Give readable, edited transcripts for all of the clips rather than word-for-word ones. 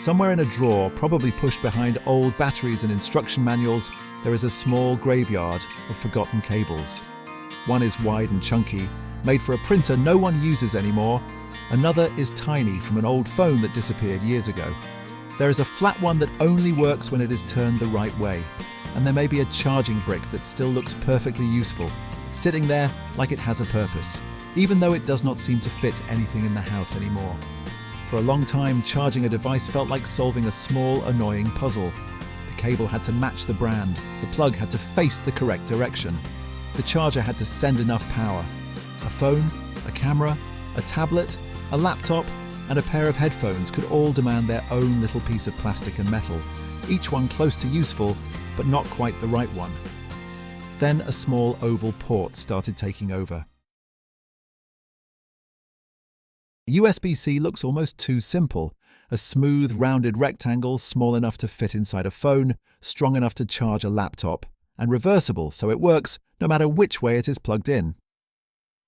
Somewhere in a drawer, probably pushed behind old batteries and instruction manuals, there is a small graveyard of forgotten cables. One is wide and chunky, made for a printer no one uses anymore. Another is tiny, from an old phone that disappeared years ago. There is a flat one that only works when it is turned the right way. And there may be a charging brick that still looks perfectly useful, sitting there like it has a purpose, even though it does not seem to fit anything in the house anymore. For a long time, charging a device felt like solving a small, annoying puzzle. The cable had to match the brand, the plug had to face the correct direction, the charger had to send enough power. A phone, a camera, a tablet, a laptop, and a pair of headphones could all demand their own little piece of plastic and metal, each one close to useful, but not quite the right one. Then a small oval port started taking over. USB-C looks almost too simple, a smooth, rounded rectangle small enough to fit inside a phone, strong enough to charge a laptop, and reversible so it works no matter which way it is plugged in.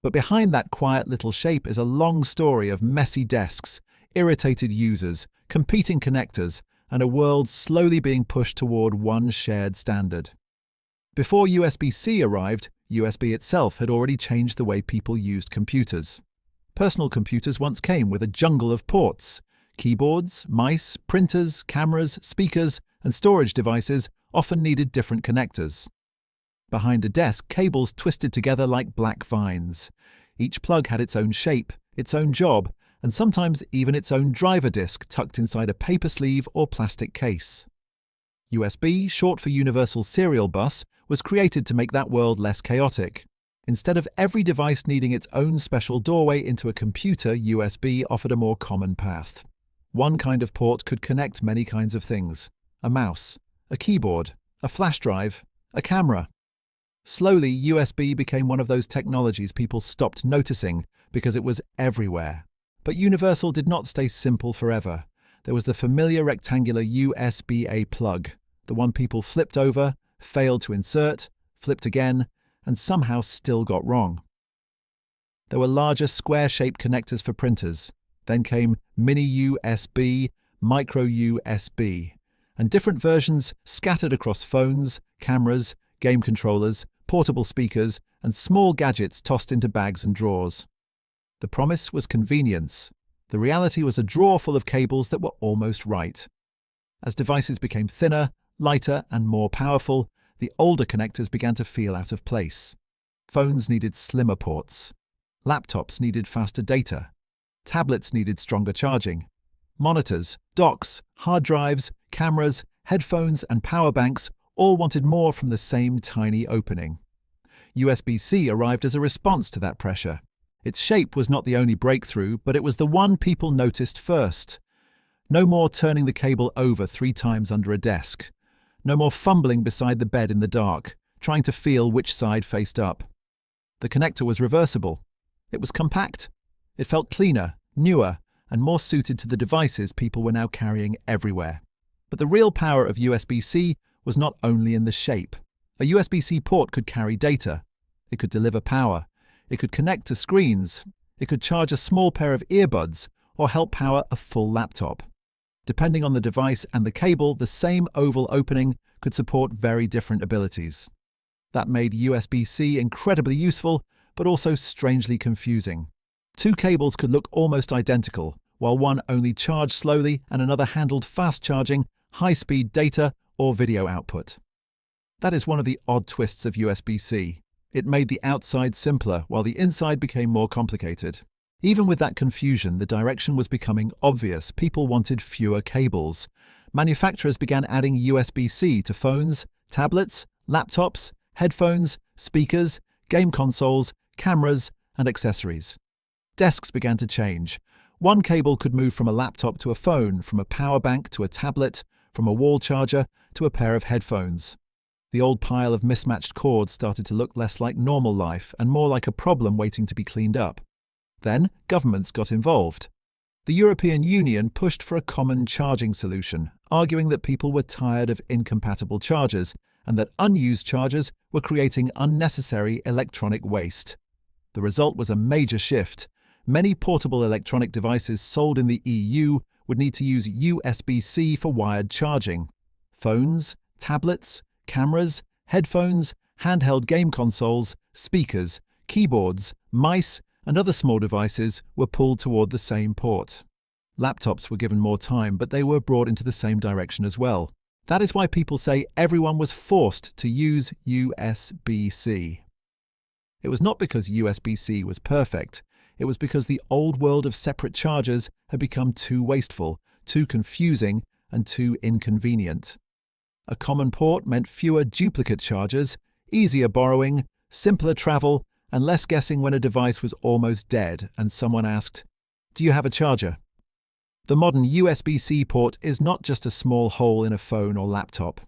But behind that quiet little shape is a long story of messy desks, irritated users, competing connectors, and a world slowly being pushed toward one shared standard. Before USB-C arrived, USB itself had already changed the way people used computers. Personal computers once came with a jungle of ports. Keyboards, mice, printers, cameras, speakers, and storage devices often needed different connectors. Behind a desk, cables twisted together like black vines. Each plug had its own shape, its own job, and sometimes even its own driver disk tucked inside a paper sleeve or plastic case. USB, short for Universal Serial Bus, was created to make that world less chaotic. Instead of every device needing its own special doorway into a computer, USB offered a more common path. One kind of port could connect many kinds of things: a mouse, a keyboard, a flash drive, a camera. Slowly, USB became one of those technologies people stopped noticing because it was everywhere. But Universal did not stay simple forever. There was the familiar rectangular USB-A plug, the one people flipped over, failed to insert, flipped again, and somehow still got wrong. There were larger square-shaped connectors for printers. Then came mini USB, micro USB, and different versions scattered across phones, cameras, game controllers, portable speakers, and small gadgets tossed into bags and drawers. The promise was convenience. The reality was a drawer full of cables that were almost right. As devices became thinner, lighter, and more powerful, the older connectors began to feel out of place. Phones needed slimmer ports. Laptops needed faster data. Tablets needed stronger charging. Monitors, docks, hard drives, cameras, headphones, and power banks all wanted more from the same tiny opening. USB-C arrived as a response to that pressure. Its shape was not the only breakthrough, but it was the one people noticed first. No more turning the cable over 3 times under a desk. No more fumbling beside the bed in the dark, trying to feel which side faced up. The connector was reversible. It was compact. It felt cleaner, newer, and more suited to the devices people were now carrying everywhere. But the real power of USB-C was not only in the shape. A USB-C port could carry data. It could deliver power. It could connect to screens. It could charge a small pair of earbuds or help power a full laptop. Depending on the device and the cable, the same oval opening could support very different abilities. That made USB-C incredibly useful, but also strangely confusing. 2 cables could look almost identical, while one only charged slowly and another handled fast charging, high-speed data, or video output. That is one of the odd twists of USB-C. It made the outside simpler, while the inside became more complicated. Even with that confusion, the direction was becoming obvious. People wanted fewer cables. Manufacturers began adding USB-C to phones, tablets, laptops, headphones, speakers, game consoles, cameras, and accessories. Desks began to change. One cable could move from a laptop to a phone, from a power bank to a tablet, from a wall charger to a pair of headphones. The old pile of mismatched cords started to look less like normal life and more like a problem waiting to be cleaned up. Then governments got involved. The European Union pushed for a common charging solution, arguing that people were tired of incompatible chargers and that unused chargers were creating unnecessary electronic waste. The result was a major shift. Many portable electronic devices sold in the EU would need to use USB-C for wired charging. Phones, tablets, cameras, headphones, handheld game consoles, speakers, keyboards, mice, and other small devices were pulled toward the same port. Laptops were given more time, but they were brought into the same direction as well. That is why people say everyone was forced to use USB-C. It was not because USB-C was perfect. It was because the old world of separate chargers had become too wasteful, too confusing, and too inconvenient. A common port meant fewer duplicate chargers, easier borrowing, simpler travel, and less guessing when a device was almost dead and someone asked, "Do you have a charger?" The modern USB-C port is not just a small hole in a phone or laptop.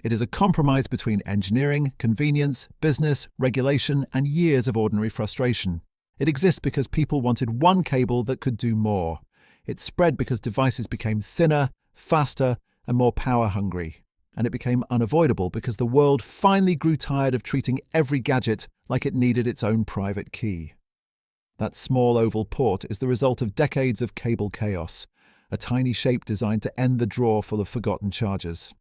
It is a compromise between engineering, convenience, business, regulation, and years of ordinary frustration. It exists because people wanted one cable that could do more. It spread because devices became thinner, faster, and more power-hungry. And it became unavoidable because the world finally grew tired of treating every gadget like it needed its own private key. That small oval port is the result of decades of cable chaos, a tiny shape designed to end the drawer full of forgotten chargers.